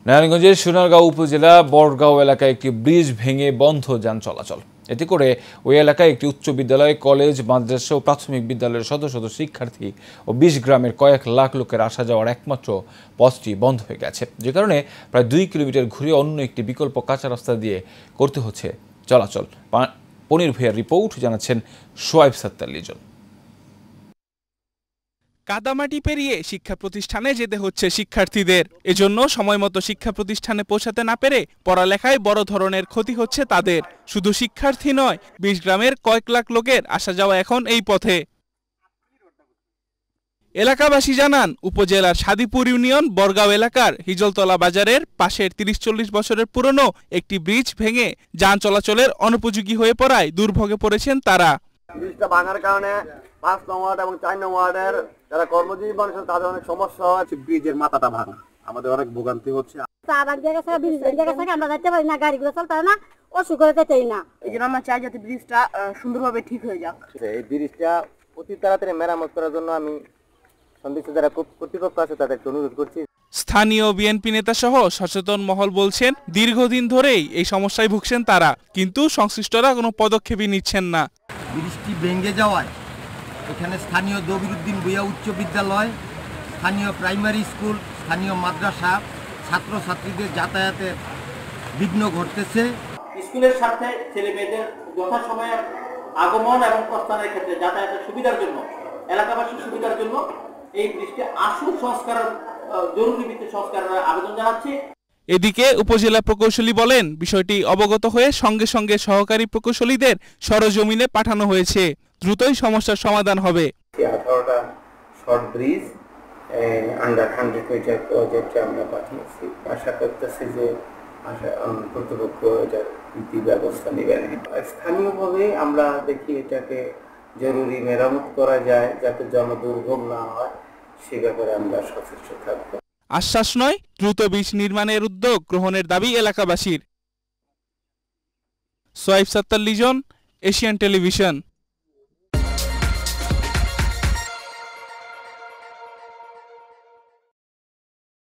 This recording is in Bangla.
নারায়ণগঞ্জের সোনারগাঁও উপজেলা বড়গাঁও এলাকায় একটি ব্রিজ ভেঙে বন্ধ যান চলাচল। এতে করে ওই এলাকায় একটি উচ্চ বিদ্যালয়, কলেজ, মাদ্রাসা ও প্রাথমিক বিদ্যালয়ের শত শত শিক্ষার্থী ও ২০ গ্রামের কয়েক লাখ লোকের আসা যাওয়ার একমাত্র পথটি বন্ধ হয়ে গেছে, যে কারণে প্রায় ২ কিলোমিটার ঘুরে অন্য একটি বিকল্প কাঁচা রাস্তা দিয়ে করতে হচ্ছে চলাচল। পনির ভূঁইয়ার রিপোর্ট, জানাচ্ছেন সোয়াইব সাত্তার লিজন। কাদামাটি পেরিয়ে শিক্ষা প্রতিষ্ঠানে যেতে হচ্ছে শিক্ষার্থীদের। এজন্য সময়মতো শিক্ষা প্রতিষ্ঠানে পৌঁছাতে না পেরে পড়ালেখায় বড় ধরনের ক্ষতি হচ্ছে তাদের। শুধু শিক্ষার্থী নয়, ২০ গ্রামের কয়েক লাখ লোকের আসা যাওয়া এখন এই পথে। এলাকাবাসী জানান, উপজেলার সাদিপুর ইউনিয়ন বড়গাঁও এলাকার হিজলতলা বাজারের পাশের ৩০-৪০ বছরের পুরনো একটি ব্রিজ ভেঙে যান চলাচলের অনুপযোগী হয়ে পড়ায় দুর্ভোগে পড়েছেন তারা। ব্রিজটা ভাঙার কারণে ৫ নং ওয়ার্ড এবং ৪ নং ওয়ার্ডের যারা কর্মজীবী মানুষ তাদের অনেক সমস্যা হচ্ছে। ব্রিজের মাথাটা ভাঙা, আমাদের অনেক ভোগান্তি হচ্ছে। আমরা যাইতে পারি না, গাড়িগুলো চলতে পারে না, অসুখ হয়ে যেতেই না। এই জন্য আমরা চাই যাতে ব্রিজটা সুন্দরভাবে ঠিক হয়ে যাক। এই ব্রিজটা অতি তাড়াতাড়ি মেরামত করার জন্য আমি সংশ্লিষ্ট যারা কর্তৃপক্ষ আছে তাদেরকে অনুরোধ করছি। স্থানীয় বিএনপি নেতা সহ সচেতন মহল বলছেন, দীর্ঘদিন ধরেই এই সমস্যায় ভুগছেন তারা, কিন্তু সংশ্লিষ্টরা কোনো পদক্ষেপই নিচ্ছেন না। ব্রিজটি ভেঙে যাওয়ায় এখানে স্থানীয় দবিরুদ্দিন ভূঁইয়া উচ্চ বিদ্যালয়, স্থানীয় প্রাইমারি স্কুল, স্থানীয় মাদ্রাসা, ছাত্রছাত্রীদের যাতায়াতের বিঘ্ন ঘটতেছে। স্কুলের সাথে ছেলে মেয়েদের যথাসময়ে আগমন এবং প্রস্থানের ক্ষেত্রে যাতায়াতের সুবিধার জন্য, এলাকাবাসীর সুবিধার জন্য এই ব্রিজটি আশু সংস্কার, জরুরি ভিত্তিতে সংস্কারের আবেদন জানাচ্ছি। এদিকে উপজেলা প্রকৌশলী বলেন, বিষয়টি অবগত হয়ে সঙ্গে সঙ্গে সহকারী প্রকৌশলীদের সরজমিনে পাঠানো হয়েছে। দ্রুতই সমস্যার সমাধান হবে। 18টা short bridge under 100 metre project আমরা পাঠিয়েছি। আশা করতেছি যে কর্তৃপক্ষ এটার ব্যবস্থা নেবেন। স্থানীয়ভাবে আমরা দেখি এটাকে জরুরি মেরামত করা যায়, যাতে জনদুর্ভোগ না হয়, সে ব্যাপারে আমরা সচেষ্ট থাকব। আশ্বাস নয়, দ্রুত ব্রিজ নির্মাণের উদ্যোগ গ্রহণের দাবি এলাকাবাসীর। Shoaib Sattar Lizon, Asian television.